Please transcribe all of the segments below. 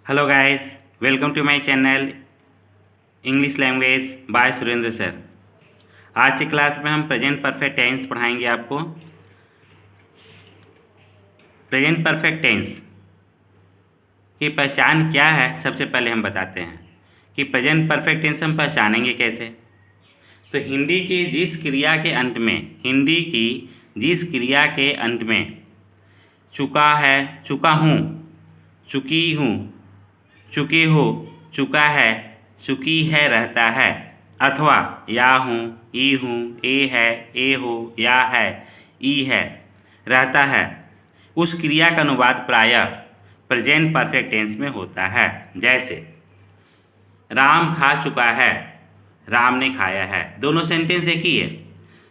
Hello guys, welcome to my channel English language by Surendra sir. आज की class में हम प्रेजेंट परफेक्ट टेंस पढ़ाएंगे आपको। प्रेजेंट परफेक्ट टेंस की पहचान क्या है, सबसे पहले हम बताते हैं कि प्रेजेंट परफेक्ट टेंस हम पहचानेंगे कैसे। तो हिंदी की जिस क्रिया के अंत में चुका है, चुका हूँ, चुकी हूँ, चुके हो, चुका है, चुकी है रहता है, अथवा या हूँ, ई हूँ, ए है, ए हो, या है, ई है रहता है, उस क्रिया का अनुवाद प्रायः प्रेजेंट परफेक्ट टेंस में होता है। जैसे राम खा चुका है, राम ने खाया है। दोनों सेंटेंस एक ही है।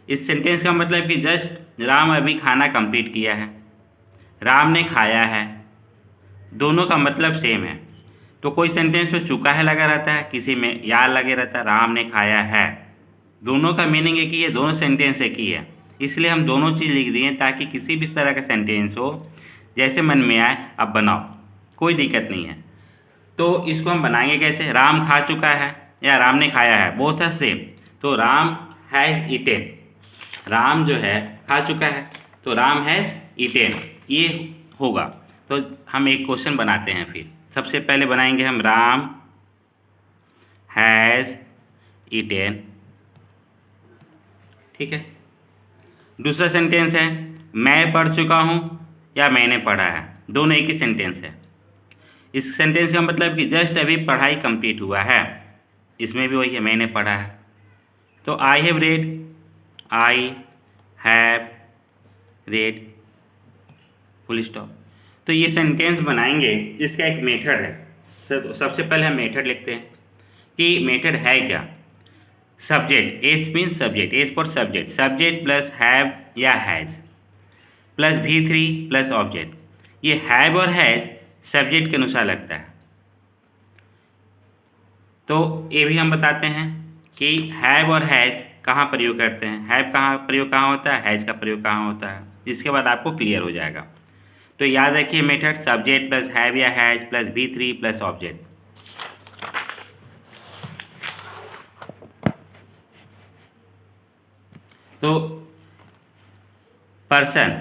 इस सेंटेंस का मतलब कि जस्ट राम अभी खाना कंप्लीट किया है, राम ने खाया है, दोनों का मतलब सेम है। तो कोई सेंटेंस में चुका है लगा रहता है, किसी में या लगे रहता है, राम ने खाया है। दोनों का मीनिंग एक ही है, दोनों सेंटेंस एक ही है, इसलिए हम दोनों चीज़ लिख दिए ताकि किसी भी तरह का सेंटेंस हो जैसे मन में आए आप बनाओ, कोई दिक्कत नहीं है। तो इसको हम बनाएंगे कैसे? राम खा चुका है या राम ने खाया है, बोथ आर सेम। तो राम हैज़ ईटेन, राम जो है खा चुका है, तो राम हैज़ ईटेन ये होगा। तो हम एक क्वेश्चन बनाते हैं। फिर सबसे पहले बनाएंगे हम राम हैज़ ईटेन, ठीक है। दूसरा सेंटेंस है मैं पढ़ चुका हूँ या मैंने पढ़ा है, दोनों एक ही सेंटेंस है। इस सेंटेंस का मतलब कि जस्ट अभी पढ़ाई कंप्लीट हुआ है, इसमें भी वही है, मैंने पढ़ा है। तो I have read, I have read, full stop. तो ये सेंटेंस बनाएंगे, इसका एक मेथड है। सबसे पहले हम मेथड लिखते हैं कि मेथड है क्या। Subject, S means subject, S for subject, subject plus have या has plus V3 plus object. ये हैव और हैज़ सब्जेक्ट के अनुसार लगता है। तो ये भी हम बताते हैं कि हैव और हैज़ कहाँ प्रयोग करते हैं, हैव कहाँ प्रयोग कहाँ होता है, हैज़ का प्रयोग कहाँ होता है, इसके बाद आपको क्लियर हो जाएगा। तो याद रखिए मेथड सब्जेक्ट प्लस हैव या has plus V3 plus object. तो पर्सन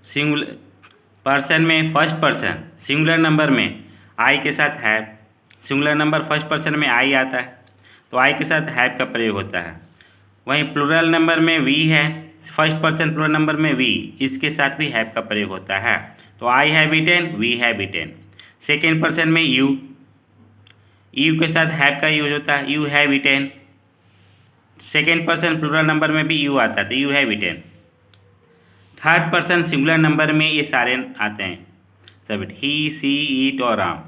सिंगुलर, पर्सन में फर्स्ट पर्सन सिंगुलर नंबर में आई के साथ have, singular number first person में आई आता है तो आई के साथ हैव का प्रयोग होता है। वहीं प्लूरल नंबर में वी है, फर्स्ट पर्सन प्लूरल नंबर में वी, इसके साथ भी हैव का प्रयोग होता है। तो I have eaten, we have eaten. Second person में यू, यू के साथ हैव का यूज होता है, you have eaten. Second person plural number में भी यू आता है तो you have eaten. Third person singular number में ये सारे आते हैं सब, ही सी ईट और राम,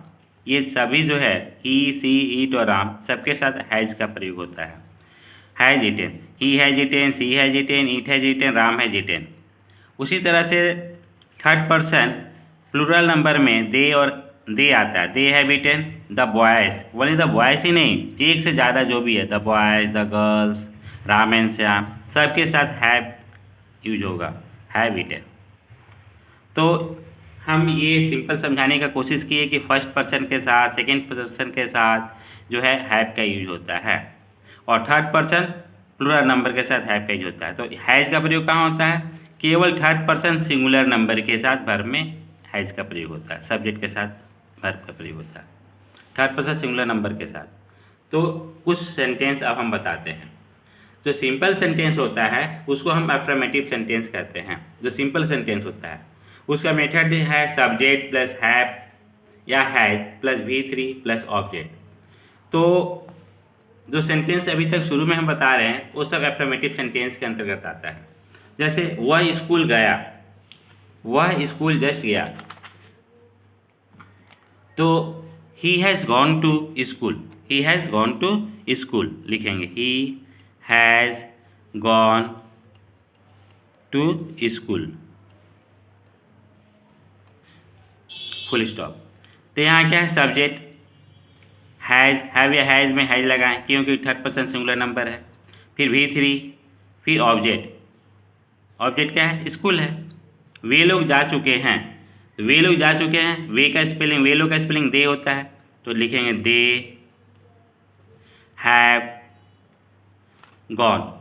ये सभी जो है ही सी ईट और राम सबके साथ हैज़ का प्रयोग होता है। Has eaten, he has eaten, she has eaten, it has eaten, Ram has eaten. उसी तरह से थर्ड पर्सन प्लूरल नंबर में दे और दे आता है, they have eaten, the boys, only the boys ही नहीं, एक से ज़्यादा जो भी है, the boys, the girls, Ram and Shyam, सबके साथ हैव यूज होगा, हैव ईटेन। तो हम ये सिंपल समझाने का कोशिश किए कि फर्स्ट पर्सन के साथ सेकंड पर्सन के साथ जो है हैव का यूज होता है और थर्ड पर्सन प्लूरल नंबर के साथ हैव का यूज होता है। तो हैज़ का प्रयोग कहाँ होता है? केवल थर्ड पर्सन सिंगुलर नंबर के साथ वर्ब में हैज़ का प्रयोग होता है, सब्जेक्ट के साथ वर्ब का प्रयोग होता है, थर्ड पर्सन सिंगुलर नंबर के साथ। तो कुछ सेंटेंस अब हम बताते हैं। जो सिंपल सेंटेंस होता है उसको हम अफर्मेटिव सेंटेंस कहते हैं। जो सिंपल सेंटेंस होता है उसका मेथड है सब्जेक्ट प्लस हैव या has plus V3 plus object. तो जो सेंटेंस अभी तक शुरू में हम बता रहे हैं वो सब अफर्मेटिव सेंटेंस के अंतर्गत आता है। जैसे वह स्कूल गया, वह स्कूल जस्ट गया, तो he has gone to school, he has gone to school लिखेंगे, he has gone to school, full stop. तो यहाँ क्या है? सब्जेक्ट हैज़, हैव या हैज़ में हैज़ लगाएं क्योंकि थर्ड पर्सन सिंगुलर नंबर है। फिर V3, फिर ऑब्जेक्ट, ऑब्जेक्ट क्या है? स्कूल है। वे लोग जा चुके हैं, वे लोग जा चुके हैं, वे का स्पेलिंग, वे लोग का स्पेलिंग दे होता है, तो लिखेंगे दे हैव गॉन।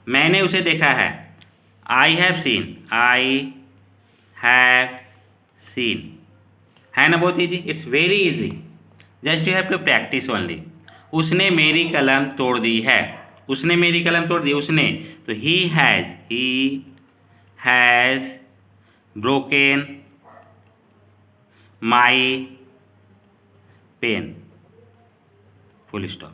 मैंने उसे देखा है, I have seen, I have seen, है ना बहुत easy, it's very easy, just you have to practice only. उसने मेरी कलम तोड़ दी है, उसने मेरी कलम तोड़ दी, उसने, तो he has broken my pen, full stop.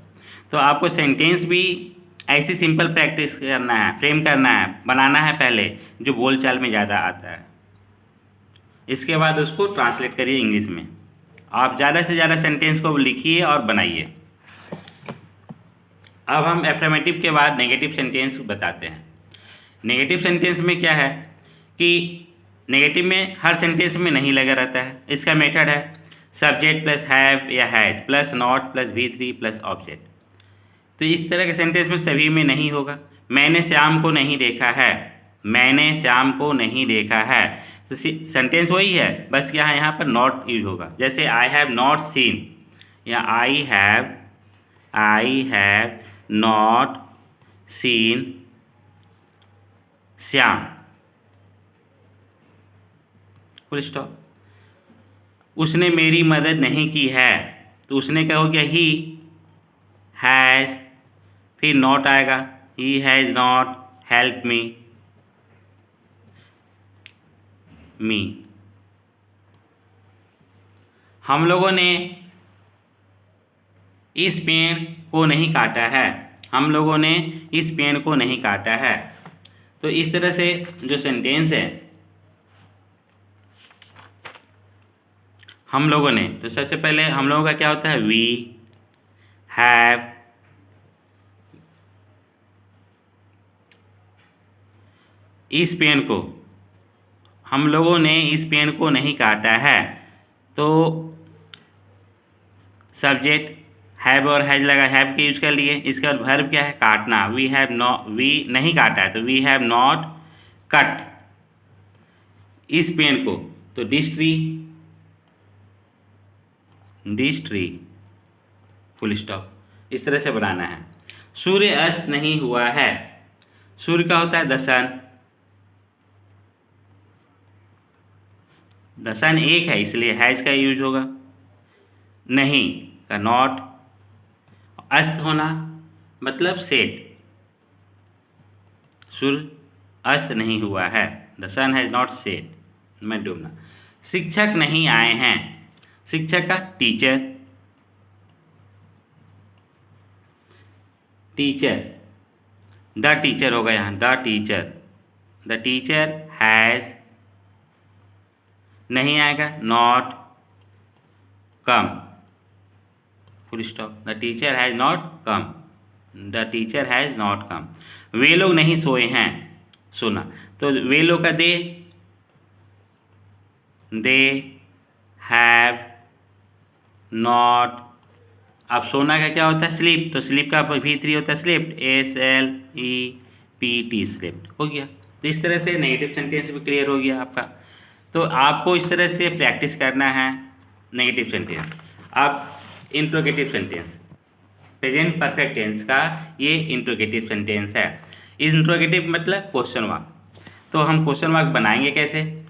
तो आपको सेंटेंस भी ऐसी सिंपल प्रैक्टिस करना है, फ्रेम करना है, बनाना है पहले, जो बोलचाल में ज़्यादा आता है। इसके बाद उसको ट्रांसलेट करिए इंग्लिश में। आप ज़्यादा से ज़्यादा सेंटेंस को लिखिए और बनाइए। अब हम एफर्मेटिव के बाद नेगेटिव सेंटेंस बताते हैं। नेगेटिव सेंटेंस में क्या है कि नेगेटिव में हर सेंटेंस में नहीं लगा रहता है। इसका मेथड है सब्जेक्ट प्लस हैव या has plus not plus V3 plus object. तो इस तरह के सेंटेंस में सभी में नहीं होगा। मैंने श्याम को नहीं देखा है, मैंने श्याम को नहीं देखा है, तो सेंटेंस वही है, बस क्या है यहाँ पर नॉट यूज होगा। जैसे आई हैव नॉट सीन या I have not seen Shyam, full stop. उसने मेरी मदद नहीं की है, तो उसने क्या हो गया, ही हैज़, फिर नॉट आएगा, he has not help me, हम लोगों ने इस पेड़ को नहीं काटा है, हम लोगों ने इस पेड़ को नहीं काटा है। तो इस तरह से जो सेंटेंस है हम लोगों ने, तो सबसे पहले हम लोगों का क्या होता है, वी हैव, इस पेड़ को, हम लोगों ने इस पेड़ को नहीं काटा है, तो सब्जेक्ट हैव और हैज लगा, हैव के यूज कर लिए। इसके बाद वर्ब क्या है, काटना, वी नहीं काटा है, तो वी हैव नॉट कट इस पेड़ को, तो दिस ट्री, फुल स्टॉप। इस तरह से बनाना है। सूर्य अस्त नहीं हुआ है, सूर्य का होता है द सन एक है, इसलिए हैज़ का यूज होगा। नहीं का नॉट, अस्त होना मतलब सेट, सूर्य अस्त नहीं हुआ है, the sun has not set, मैं डूबना। शिक्षक नहीं आए हैं, शिक्षक का टीचर, द टीचर होगा यहाँ, द टीचर हैज़, नहीं आएगा not come, full stop. The teacher has not come, the teacher has not come. वे लोग नहीं सोए हैं, सोना, तो वे लोग का दे हैव नॉट। अब सोना का क्या होता है, स्लीप, तो स्लीप का V3 होता है स्लिप्ड, SLEPT, स्लिप्ड, हो गया। तो इस तरह से नेगेटिव सेंटेंस भी क्लियर हो गया आपका। तो आपको इस तरह से प्रैक्टिस करना है नेगेटिव सेंटेंस। अब interrogative sentence, present perfect tense का ये इंट्रोगेटिव सेंटेंस है। इंट्रोगेटिव मतलब क्वेश्चन वाक्य। तो हम क्वेश्चन वाक्य बनाएंगे कैसे,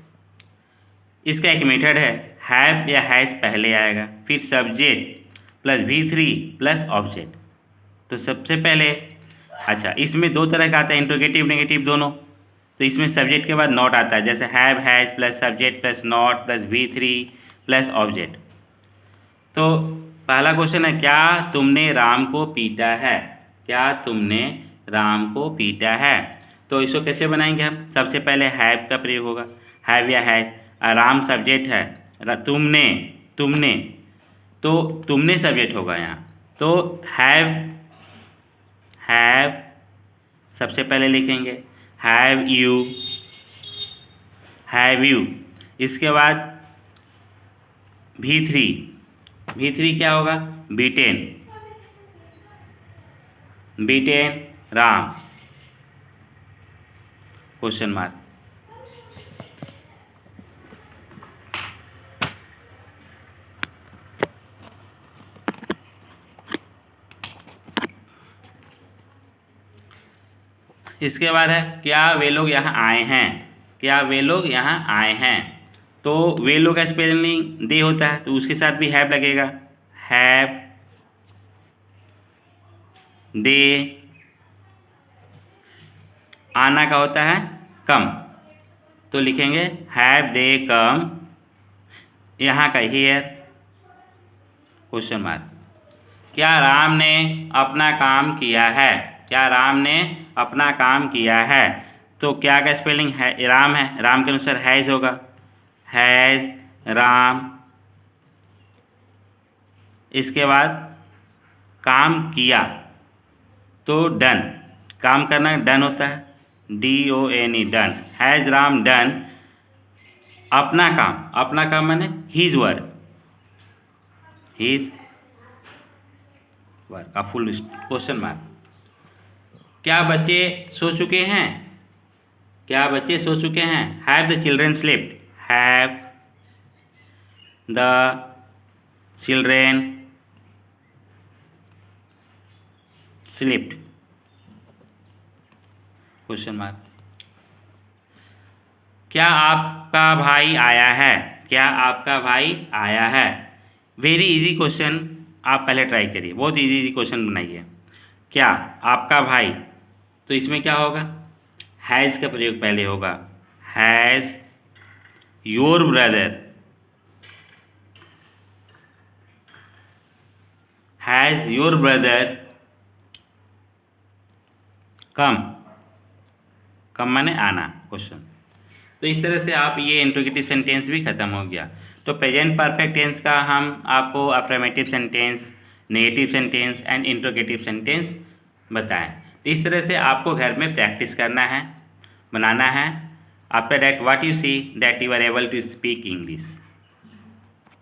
इसका एक मेथड है, हैव या हैज़ पहले आएगा, फिर subject plus V3 plus object. तो सबसे पहले, अच्छा इसमें दो तरह का आता है, इंट्रोगेटिव नेगेटिव दोनों। तो इसमें सब्जेक्ट के बाद नॉट आता है, जैसे have has plus subject plus not plus V3 plus object. तो पहला क्वेश्चन है, क्या तुमने राम को पीटा है, क्या तुमने राम को पीटा है। तो इसको कैसे बनाएंगे हम, सबसे पहले हैव का प्रयोग होगा, हैव या हैज़, राम सब्जेक्ट है, तुमने तो तुमने सब्जेक्ट होगा यहाँ, तो हैव सबसे पहले लिखेंगे, हैव यू, इसके बाद V3 क्या होगा, बीटेन राम, क्वेश्चन मार्क। इसके बाद है क्या वे लोग यहाँ आए हैं, क्या वे लोग यहाँ आए हैं। तो वे लोग का स्पेलिंग दे होता है तो उसके साथ भी हैव लगेगा, हैव दे। आना का होता है कम, तो लिखेंगे हैव दे कम। यहाँ का हियर क्वेश्चन मार्क। क्या राम ने अपना काम किया है, क्या राम ने अपना काम किया है। तो क्या का स्पेलिंग है, राम है, राम के अनुसार हैज़ होगा, हैज़ राम। इसके बाद काम किया तो डन, काम करना डन होता है, DONE done. Has Ram done अपना काम, अपना काम माने हीज वर्क, हीज वर्क का फुल क्वेश्चन मार्क। क्या बच्चे सो चुके हैं, क्या बच्चे सो चुके हैं। Have the children slept, have the children slept question mark. क्या आपका भाई आया है, क्या आपका भाई आया है। वेरी इजी क्वेश्चन, आप पहले ट्राई करिए, बहुत इजी क्वेश्चन बनाइए। क्या आपका भाई, तो इसमें क्या होगा, हैज़ का प्रयोग पहले होगा, has your brother, has your brother come, come माने आना क्वेश्चन। तो इस तरह से आप ये इंट्रोगेटिव सेंटेंस भी ख़त्म हो गया। तो प्रेजेंट परफेक्ट टेंस का हम आपको affirmative sentence, negative sentence and interrogative sentence बताएं। तो इस तरह से आपको घर में प्रैक्टिस करना है, बनाना है। After that what you see that you are able to speak English.